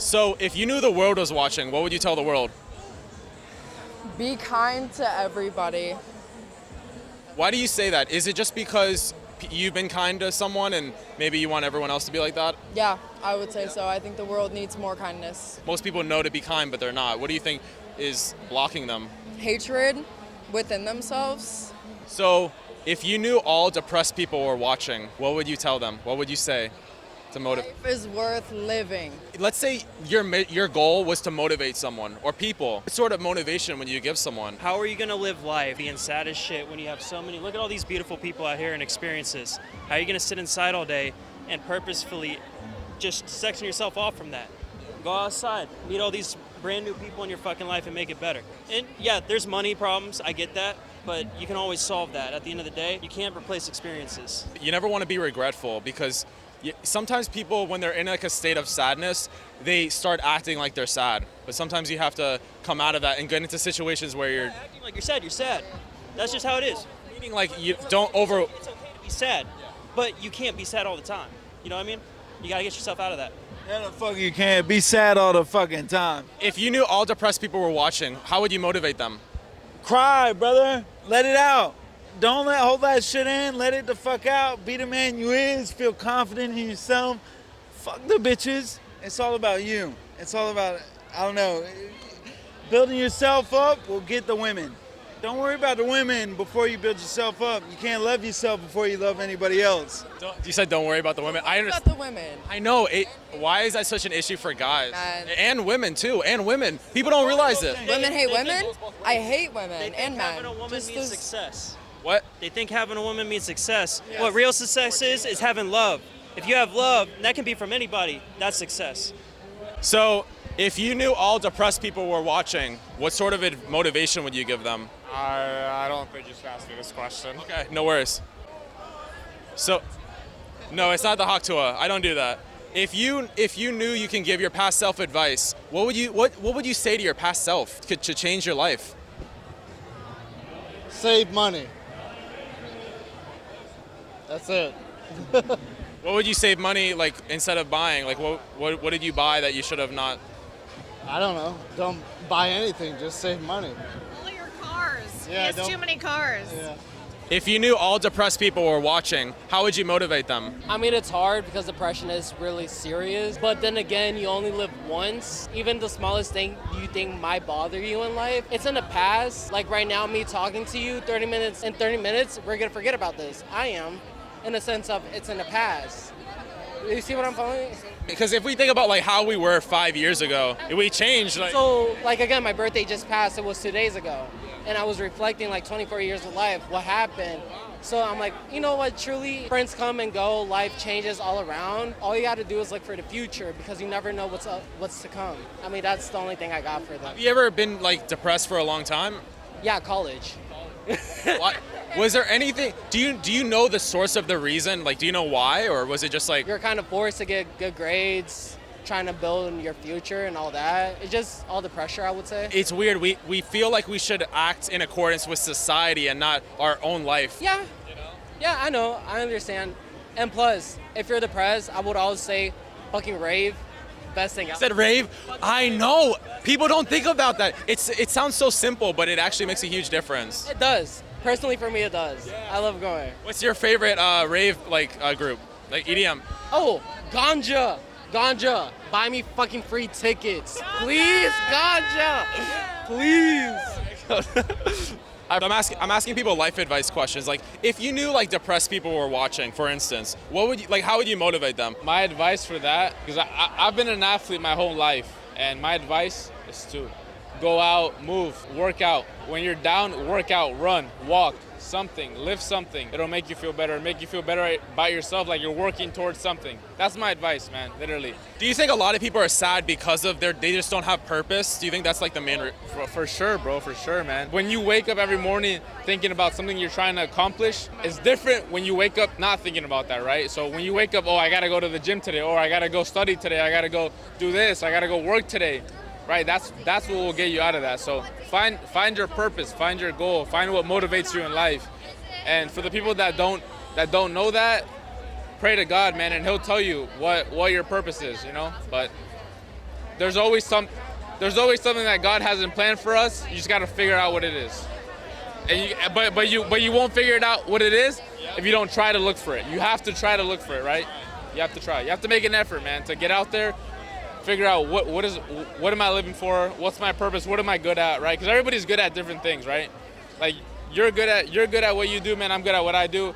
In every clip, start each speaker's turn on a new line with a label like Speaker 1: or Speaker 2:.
Speaker 1: So if you knew the world was watching, what would you tell the world?
Speaker 2: Be kind to everybody.
Speaker 1: Why do you say that? Is it just because you've been kind to someone and maybe you want everyone else to be like that?
Speaker 2: Yeah, I would say so. I think the world needs more kindness.
Speaker 1: Most people know to be kind, but they're not. What do you think is blocking them?
Speaker 2: Hatred within themselves.
Speaker 1: So if you knew all depressed people were watching, what would you tell them? What would you say to motivate?
Speaker 2: Life is worth living.
Speaker 1: Let's say your goal was to motivate someone or people. What sort of motivation would you give someone?
Speaker 3: How are you gonna live life being sad as shit when you have so many, look at all these beautiful people out here and experiences. How are you gonna sit inside all day and purposefully just section yourself off from that? Go outside, meet all these brand new people in your fucking life and make it better. And yeah, there's money problems, I get that, but you can always solve that. At the end of the day, you can't replace experiences.
Speaker 1: You never want to be regretful because sometimes people, when they're in like a state of sadness, they start acting like they're sad. But sometimes you have to come out of that and get into situations where you're
Speaker 3: Acting like you're sad, you're sad. That's just how it is.
Speaker 1: meaning like you don't over.
Speaker 3: It's okay to be sad, but you can't be sad all the time. You know what I mean? You gotta get yourself out of that.
Speaker 4: Yeah, the fuck you can't be sad all the fucking time.
Speaker 1: If you knew all depressed people were watching, how would you motivate them?
Speaker 4: Cry, brother. Let it out. Don't hold that shit in. Let it the fuck out. Be the man you is. Feel confident in yourself. Fuck the bitches. It's all about you. It's all about, I don't know, building yourself up will get the women. Don't worry about the women before you build yourself up. You can't love yourself before you love anybody else.
Speaker 1: You said don't worry about the women. I
Speaker 2: About
Speaker 1: understand.
Speaker 2: the women.
Speaker 1: I know. Why is that such an issue for guys
Speaker 2: Men.
Speaker 1: and women too? And women. People don't realize it.
Speaker 2: Women hate
Speaker 3: They
Speaker 2: women.
Speaker 3: think-
Speaker 2: I hate
Speaker 3: They
Speaker 2: women
Speaker 3: think
Speaker 2: and men.
Speaker 3: having a woman
Speaker 2: Just
Speaker 3: means
Speaker 2: this-
Speaker 3: success.
Speaker 1: What?
Speaker 3: They think having a woman means success. What real success is having love. If you have love, and that can be from anybody, that's success.
Speaker 1: So, if you knew all depressed people were watching, what sort of motivation would you give them?
Speaker 5: I don't think you should ask me this question.
Speaker 1: Okay, no worries. So, no, it's not the Haktua. I don't do that. If you knew you can give your past self advice, what would you say to your past self to change your life?
Speaker 5: Save money. That's it.
Speaker 1: What would you save money like instead of buying? Like what did you buy that you should have not?
Speaker 5: I don't know. Don't buy anything. Just save money.
Speaker 6: All your cars.
Speaker 5: Yeah,
Speaker 6: He has
Speaker 5: don't-
Speaker 6: too many cars.
Speaker 5: Yeah.
Speaker 1: If you knew all depressed people were watching, how would you motivate them?
Speaker 7: I mean, it's hard because depression is really serious. But then again, you only live once. Even the smallest thing you think might bother you in life, it's in the past. Like right now, me talking to you, 30 minutes, we're gonna forget about this. I am, in the sense of it's in the past. You see what I'm following?
Speaker 1: Because if we think about like how we were 5 years ago, we changed. Like,
Speaker 7: So, like again, my birthday just passed. It was 2 days ago. And I was reflecting like 24 years of life, what happened. So I'm like, you know what, truly, friends come and go, life changes all around. All you gotta do is look for the future because you never know what's to come. I mean, that's the only thing I got for them.
Speaker 1: have you ever been like depressed for a long time?
Speaker 7: Yeah, college.
Speaker 1: What? Was there anything? Do you know the source of the reason? Like, do you know why, or was it just like?
Speaker 7: You're kind of forced to get good grades, trying to build your future and all that. It's just all the pressure, I would say.
Speaker 1: It's weird. We feel like we should act in accordance with society and not our own life.
Speaker 7: Yeah. Yeah, I know. I understand. And plus, if you're depressed, I would always say fucking rave. Best thing
Speaker 1: I
Speaker 7: out.
Speaker 1: said rave. I know. People don't think about that. It sounds so simple, but it actually makes a huge difference.
Speaker 7: It does. Personally, for me, it does. I love going.
Speaker 1: What's your favorite rave group? Like EDM?
Speaker 7: Oh, ganja. Ganja. Buy me fucking free tickets. Please, ganja. Please.
Speaker 1: I'm asking people life advice questions. Like, if you knew like depressed people were watching, for instance, how would you motivate them?
Speaker 8: My advice for that, because I've been an athlete my whole life, and my advice is to go out, move, work out. When you're down, work out, run, walk, something, lift something. It'll make you feel better, about yourself, like you're working towards something. That's my advice, man, literally.
Speaker 1: Do you think a lot of people are sad because of they just don't have purpose? Do you think that's like the main?
Speaker 8: For sure, bro, for sure, man. When you wake up every morning thinking about something you're trying to accomplish, it's different when you wake up not thinking about that, right? So when you wake up, oh, I gotta go to the gym today, or I gotta go study today, I gotta go do this, I gotta go work today, right? That's what will get you out of that. So find your purpose, find your goal, find what motivates you in life. And for the people that don't know that, pray to God, man, and He'll tell you what your purpose is, you know? But there's always something that God hasn't planned for us. You just got to figure out what it is. And but you won't figure it out what it is if you don't try to look for it. You have to try to look for it, right? You have to try. You have to make an effort, man, to get out there, figure out what am I living for? What's my purpose? What am I good at, right? Because everybody's good at different things, right? Like you're good at what you do, man. I'm good at what I do.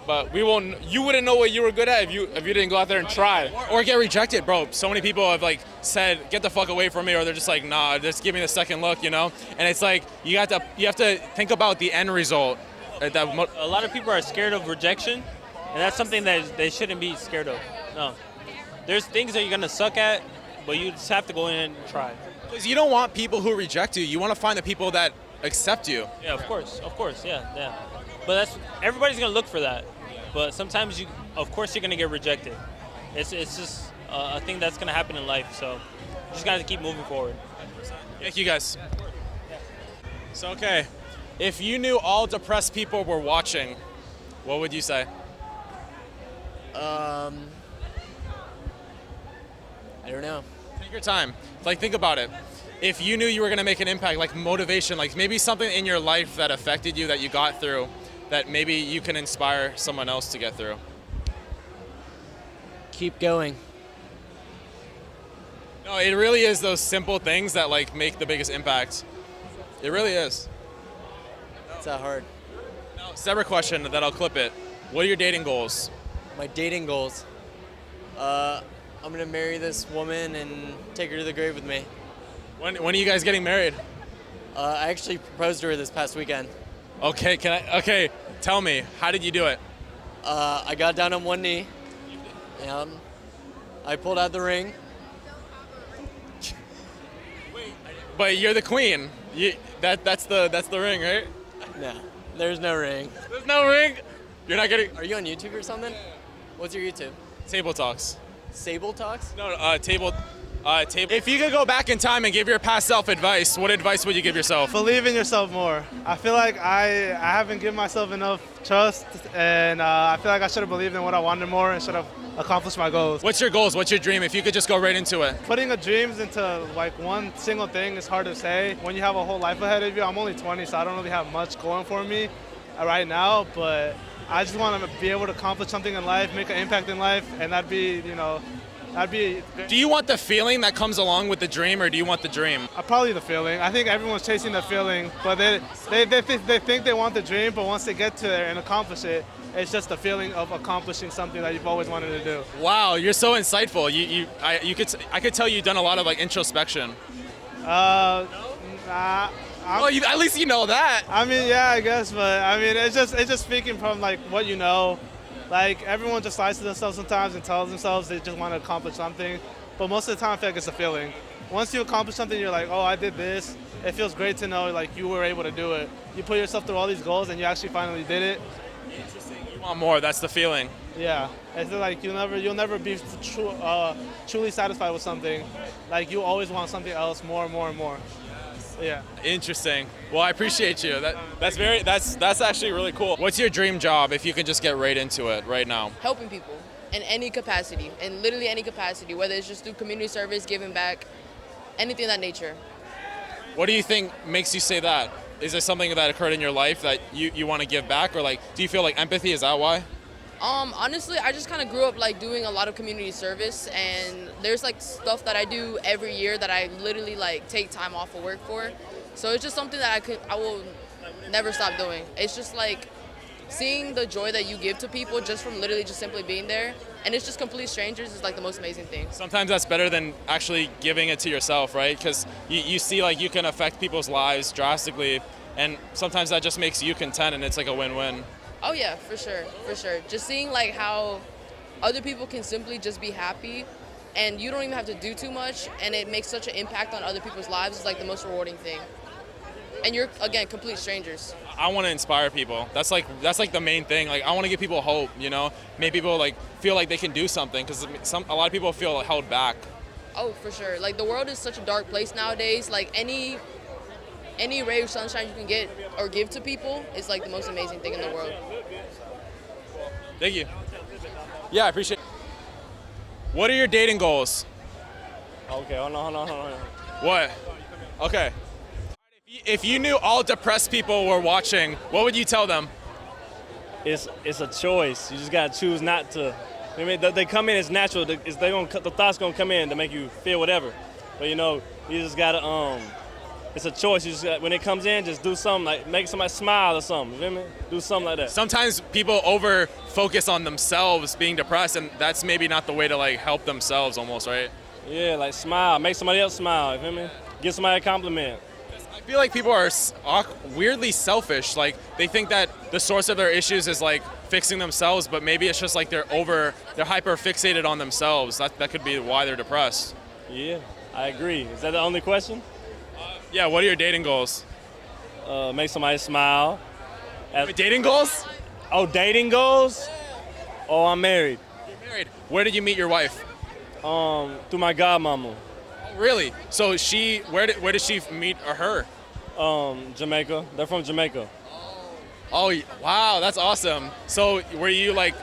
Speaker 8: But you wouldn't know what you were good at if you didn't go out there and try.
Speaker 1: Or get rejected, bro. So many people have like said, get the fuck away from me, or they're just like, nah, just give me the second look, you know? And it's like, you have to think about the end result.
Speaker 3: A lot of people are scared of rejection, and that's something that they shouldn't be scared of. No. There's things that you're gonna suck at, but you just have to go in and try.
Speaker 1: Because you don't want people who reject you. You want to find the people that accept you.
Speaker 3: Yeah, of course, yeah. But everybody's gonna look for that. But sometimes of course, you're gonna get rejected. It's just a thing that's gonna happen in life. So you just gotta keep moving forward.
Speaker 1: Thank you, guys. So, okay, if you knew all depressed people were watching, what would you say?
Speaker 7: I don't know.
Speaker 1: Take your time. Like, think about it. If you knew you were gonna make an impact, like motivation, like maybe something in your life that affected you that you got through, that maybe you can inspire someone else to get through.
Speaker 7: Keep going.
Speaker 1: No, it really is those simple things that like make the biggest impact. It really is.
Speaker 7: It's that hard.
Speaker 1: Now, separate question that I'll clip it. What are your dating goals?
Speaker 7: My dating goals. I'm gonna marry this woman and take her to the grave with me.
Speaker 1: When are you guys getting married?
Speaker 7: I actually proposed to her this past weekend.
Speaker 1: Okay, okay, tell me, how did you do it?
Speaker 7: I got down on one knee, and I pulled out the ring.
Speaker 1: But you're the queen. That's the ring, right?
Speaker 7: No, there's no ring.
Speaker 1: There's no ring? You're not getting...
Speaker 7: Are you on YouTube or something? What's your YouTube?
Speaker 1: Tabletalkz.
Speaker 7: Tabletalkz?
Speaker 1: No, table. If you could go back in time and give your past self advice, what advice would you give yourself?
Speaker 6: Believe in yourself more. I feel like I haven't given myself enough trust, and I feel like I should have believed in what I wanted more and should have accomplished my goals.
Speaker 1: What's your goals? What's your dream? If you could just go right into it.
Speaker 6: Putting a dreams into like one single thing is hard to say. When you have a whole life ahead of you, I'm only 20, so I don't really have much going for me right now, but I just want to be able to accomplish something in life, make an impact in life, and that'd be.
Speaker 1: Do you want the feeling that comes along with the dream, or do you want the dream?
Speaker 6: Probably the feeling. I think everyone's chasing the feeling, but they think they want the dream, but once they get to there and accomplish it, it's just the feeling of accomplishing something that you've always wanted to do.
Speaker 1: Wow, you're so insightful. I could tell you've done a lot of like introspection.
Speaker 6: Nah.
Speaker 1: Well, at least you know that.
Speaker 6: I mean, yeah, I guess, but I mean, it's just speaking from like what you know. Like, everyone just lies to themselves sometimes and tells themselves they just want to accomplish something. But most of the time, I feel like it's a feeling. Once you accomplish something, you're like, oh, I did this. It feels great to know, like, you were able to do it. You put yourself through all these goals, and you actually finally did it.
Speaker 1: Interesting. You want more. That's the feeling.
Speaker 6: Yeah. It's like you'll never be truly satisfied with something. Like, you always want something else, more and more and more. Yeah.
Speaker 1: Interesting. Well, I appreciate you. That's actually really cool. What's your dream job if you could just get right into it right now?
Speaker 2: Helping people in any capacity, in literally any capacity, whether it's just through community service, giving back, anything of that nature.
Speaker 1: What do you think makes you say that? Is there something that occurred in your life that you want to give back, or like, do you feel like empathy? Is that why?
Speaker 2: Honestly, I just kind of grew up like doing a lot of community service, and there's like stuff that I do every year that I literally like take time off of work for. So it's just something that I will never stop doing. It's just like seeing the joy that you give to people just from literally just simply being there, and it's just complete strangers, is like the most amazing thing.
Speaker 1: Sometimes that's better than actually giving it to yourself, right? Because you see like you can affect people's lives drastically, and sometimes that just makes you content, and it's like a win-win.
Speaker 2: Oh yeah, for sure, for sure. Just seeing like how other people can simply just be happy, and you don't even have to do too much, and it makes such an impact on other people's lives is like the most rewarding thing. And you're, again, complete strangers.
Speaker 1: I want to inspire people. That's like the main thing. Like, I want to give people hope, you know? Make people like feel like they can do something, because a lot of people feel held back.
Speaker 2: Oh, for sure. Like, the world is such a dark place nowadays. Like, any ray of sunshine you can get or give to people is like the most amazing thing in the world.
Speaker 1: Thank you. Yeah, I appreciate it. What are your dating goals?
Speaker 9: Okay, hold on.
Speaker 1: What? Okay. If you knew all depressed people were watching, what would you tell them?
Speaker 9: It's a choice. You just gotta choose not to. I mean, they come in as natural. The thoughts gonna come in to make you feel whatever. But you just gotta it's a choice. You just when it comes in, just do something like make somebody smile or something. You feel me? Do something like that.
Speaker 1: Sometimes people over focus on themselves being depressed, and that's maybe not the way to like help themselves almost, right?
Speaker 9: Yeah, like smile. Make somebody else smile. You feel me? Give somebody a compliment.
Speaker 1: I feel like people are weirdly selfish. Like they think that the source of their issues is like fixing themselves, but maybe it's just like they're hyper fixated on themselves. That could be why they're depressed.
Speaker 9: Yeah, I agree. Is that the only question?
Speaker 1: Yeah, what are your dating goals?
Speaker 9: Make somebody smile.
Speaker 1: Wait, dating goals?
Speaker 9: Oh, dating goals? Oh, I'm married.
Speaker 1: You're married. Where did you meet your wife?
Speaker 9: Through my godmama.
Speaker 1: Oh, really? So where did she meet her?
Speaker 9: Jamaica. They're from Jamaica.
Speaker 1: Oh, wow, that's awesome. So were you like,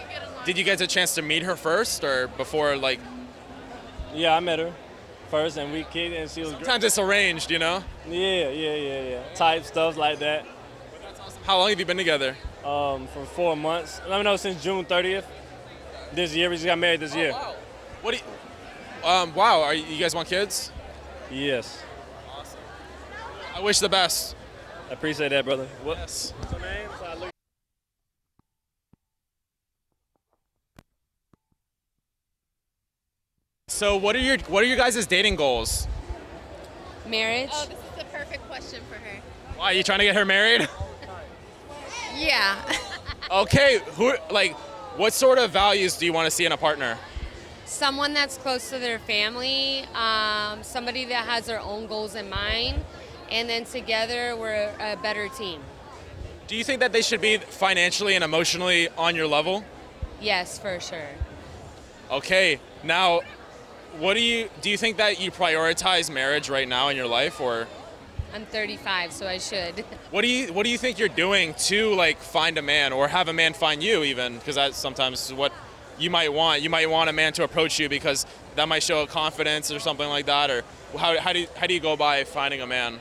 Speaker 1: did you get a chance to meet her first or before like?
Speaker 9: Yeah, I met her first and we kicked and she was great.
Speaker 1: Sometimes it's arranged, you know?
Speaker 9: Yeah. Type stuff like that.
Speaker 1: How long have you been together?
Speaker 9: For 4 months. I know since June 30th. This year, we just got married this year.
Speaker 1: Wow. What do you, wow, you guys want kids?
Speaker 9: Yes.
Speaker 1: Awesome. I wish the best.
Speaker 9: I appreciate that, brother.
Speaker 1: Yes.
Speaker 9: What's your name? So I look-
Speaker 1: So what are your guys' dating goals?
Speaker 10: Marriage.
Speaker 11: Oh, this is a perfect question for her.
Speaker 1: Why, are you trying to get her married?
Speaker 11: Yeah.
Speaker 1: Okay, what sort of values do you want to see in a partner?
Speaker 10: Someone that's close to their family, somebody that has their own goals in mind, and then together we're a better team.
Speaker 1: Do you think that they should be financially and emotionally on your level?
Speaker 10: Yes, for sure.
Speaker 1: Okay, now, do you think that you prioritize marriage right now in your life, or
Speaker 10: I'm 35, so I should.
Speaker 1: what do you think you're doing to like find a man or have a man find you even? Because that's sometimes what you might want. You might want a man to approach you because that might show confidence or something like that. Or how do you go by finding a man?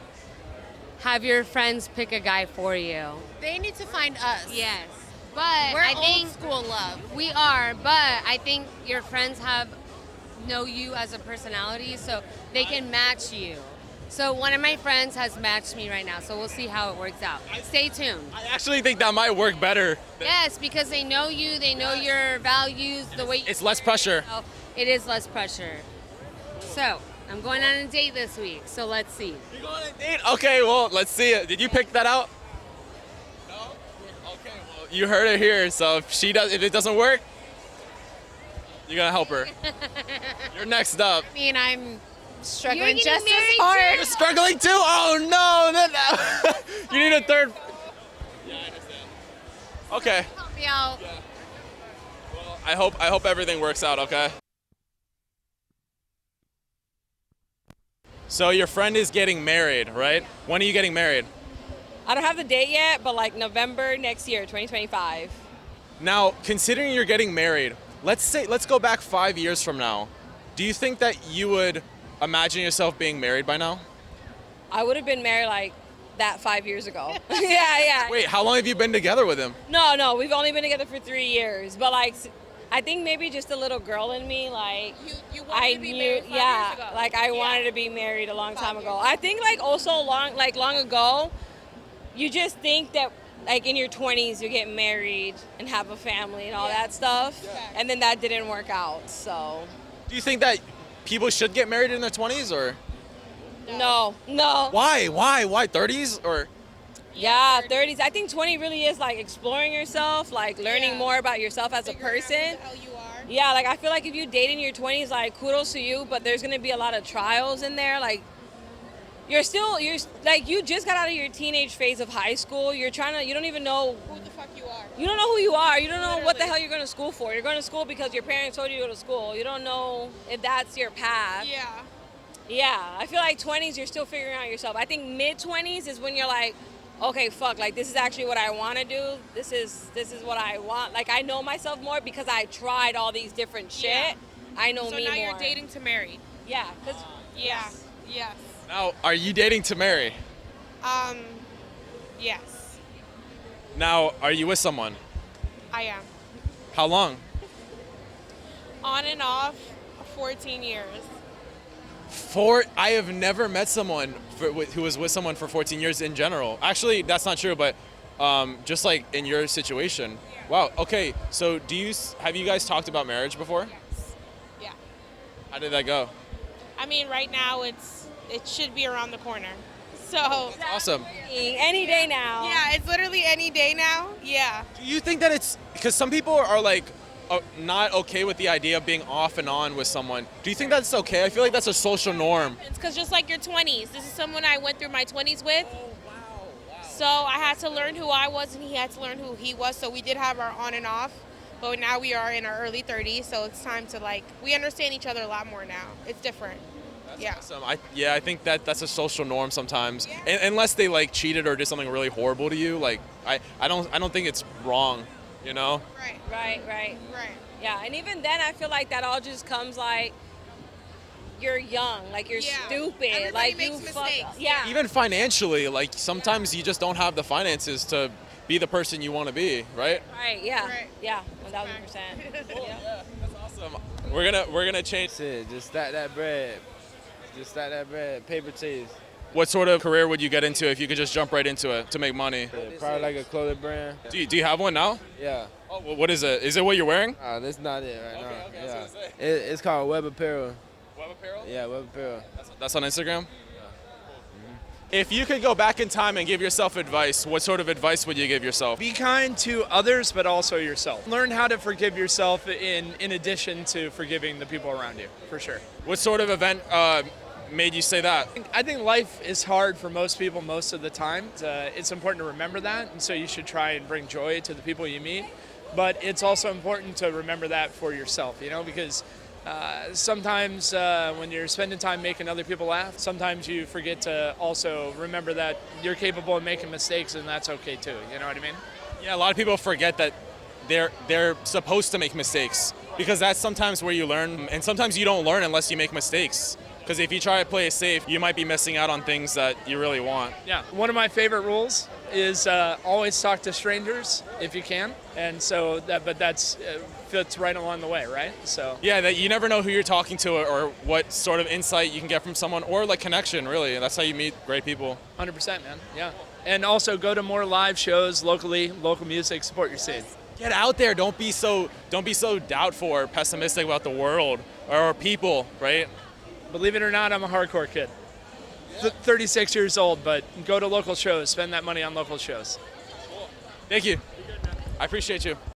Speaker 10: Have your friends pick a guy for you.
Speaker 11: They need to find us.
Speaker 10: Yes, but
Speaker 11: We're
Speaker 10: I think
Speaker 11: old school love.
Speaker 10: we are. But I think your friends know you as a personality, so they can match you. So one of my friends has matched me right now, so we'll see how it works out. Stay tuned.
Speaker 1: I actually think that might work better.
Speaker 10: Yes, because they know you, they know your values, the way you
Speaker 1: It's less pressure.
Speaker 10: It is less pressure. So I'm going on a date this week, so let's see.
Speaker 1: You're going on a date? Okay, well, let's see it. Did you pick that out? No? Okay, well, you heard it here, so if it doesn't work, you're gonna help her. You're next up.
Speaker 11: I mean, I'm struggling
Speaker 10: You're
Speaker 11: just
Speaker 10: getting
Speaker 11: as
Speaker 10: married
Speaker 11: hard.
Speaker 1: You're struggling too? Oh no! You need a third. Yeah, I understand. Okay.
Speaker 11: Help me out.
Speaker 1: Well, I hope everything works out, okay? So your friend is getting married, right? When are you getting married?
Speaker 12: I don't have the date yet, but like November next year, 2025.
Speaker 1: Now, considering you're getting married, let's go back 5 years from now. Do you think that you would imagine yourself being married by now?
Speaker 12: I would have been married like that 5 years ago. yeah.
Speaker 1: Wait, how long have you been together with him?
Speaker 12: No, we've only been together for 3 years, but like, I think maybe just a little girl in me, like
Speaker 11: You wanted to be married 5 years ago.
Speaker 12: like I wanted to be married a long time ago. I think like also long ago, you just think that like in your 20s you get married and have a family and all that stuff, and then that didn't work out. So
Speaker 1: Do you think that people should get married in their 20s or?
Speaker 12: no.
Speaker 1: Why? 30s or?
Speaker 12: Yeah, 30s. I think 20 really is like exploring yourself, like learning more about yourself as a person.
Speaker 11: How you are.
Speaker 12: Yeah, like I feel like if you date in your 20s, like kudos to you, but there's gonna be a lot of trials in there. Like you're like you just got out of your teenage phase of high school. You don't even know
Speaker 11: Who the fuck you are.
Speaker 12: You don't know who you are. You don't know what the hell you're going to school for. You're going to school because your parents told you to go to school. You don't know if that's your path.
Speaker 11: Yeah.
Speaker 12: Yeah, I feel like 20s, you're still figuring out yourself. I think mid-20s is when you're like, okay, fuck, like this is actually what I want to do. This is what I want. Like I know myself more because I tried all these different shit.
Speaker 11: Yeah.
Speaker 12: I know
Speaker 11: So
Speaker 12: me
Speaker 11: now
Speaker 12: more.
Speaker 11: you're dating to marry.
Speaker 12: Yeah, because
Speaker 11: Yes.
Speaker 1: Now, are you dating to marry?
Speaker 11: Yes.
Speaker 1: Now, are you with someone?
Speaker 11: I am.
Speaker 1: How long?
Speaker 11: On and off, 14 years.
Speaker 1: I have never met someone who was with someone for 14 years in general. Actually, that's not true, but just like in your situation. Wow. Okay. So, have you guys talked about marriage before?
Speaker 11: Yes. Yeah.
Speaker 1: How did that go?
Speaker 11: I mean, right now it should be around the corner. So.
Speaker 1: Awesome.
Speaker 12: any day now.
Speaker 11: Yeah, it's literally any day now. Yeah.
Speaker 1: Do you think that it's because some people are like not okay with the idea of being off and on with someone? Do you think that's okay? I feel like that's a social norm.
Speaker 11: It's because just like your 20s, this is someone I went through my 20s with. So I had to learn who I was and he had to learn who he was. So we did have our on and off, but now we are in our early 30s. So it's time to we understand each other a lot more now. It's different. Yeah.
Speaker 1: Awesome. I think that's a social norm sometimes. Unless they like cheated or did something really horrible to you, like I don't think it's wrong, you know?
Speaker 12: Right. Yeah, and even then I feel like that all just comes like you're young, like you're stupid,
Speaker 11: Everybody
Speaker 12: like
Speaker 11: makes
Speaker 12: you
Speaker 11: mistakes.
Speaker 12: Yeah.
Speaker 1: Even financially, like sometimes you just don't have the finances to be the person you want to be, right?
Speaker 12: Right, yeah.
Speaker 11: Right.
Speaker 12: Yeah, 1000%.
Speaker 1: Yeah, that's awesome. We're gonna change.
Speaker 13: That's it. Just stack that bread. Just stack that bread. Paper chase.
Speaker 1: What sort of career would you get into if you could just jump right into it to make money?
Speaker 13: Probably like a clothing brand.
Speaker 1: Do you have one now?
Speaker 13: Yeah.
Speaker 1: Oh, what is it? Is it what you're wearing?
Speaker 13: That's not it right now.
Speaker 1: Okay, I was
Speaker 13: Yeah.
Speaker 1: gonna say.
Speaker 13: It's called Web Apparel.
Speaker 1: Web apparel?
Speaker 13: Yeah, Web Apparel.
Speaker 1: That's on Instagram? If you could go back in time and give yourself advice, what sort of advice would you give yourself?
Speaker 14: Be kind to others, but also yourself. Learn how to forgive yourself in addition to forgiving the people around you, for sure.
Speaker 1: What sort of event made you say that?
Speaker 14: I think life is hard for most people most of the time. It's important to remember that, and so you should try and bring joy to the people you meet. But it's also important to remember that for yourself, because sometimes when you're spending time making other people laugh, sometimes you forget to also remember that you're capable of making mistakes, and that's okay too. You know what I mean?
Speaker 1: Yeah, a lot of people forget that they're supposed to make mistakes because that's sometimes where you learn, and sometimes you don't learn unless you make mistakes. Because if you try to play it safe, you might be missing out on things that you really want.
Speaker 14: Yeah. One of my favorite rules is always talk to strangers if you can, and so that's fits right along the way, right? So
Speaker 1: yeah, that you never know who you're talking to or what sort of insight you can get from someone or like connection. Really, that's how you meet great people.
Speaker 14: 100%, man. Yeah. And also go to more live shows locally, local music, support your scene.
Speaker 1: Get out there. Don't be so doubtful or pessimistic about the world or people, right?
Speaker 14: Believe it or not, I'm a hardcore kid. 36 years old, but go to local shows, spend that money on local shows.
Speaker 1: Thank you. I appreciate you.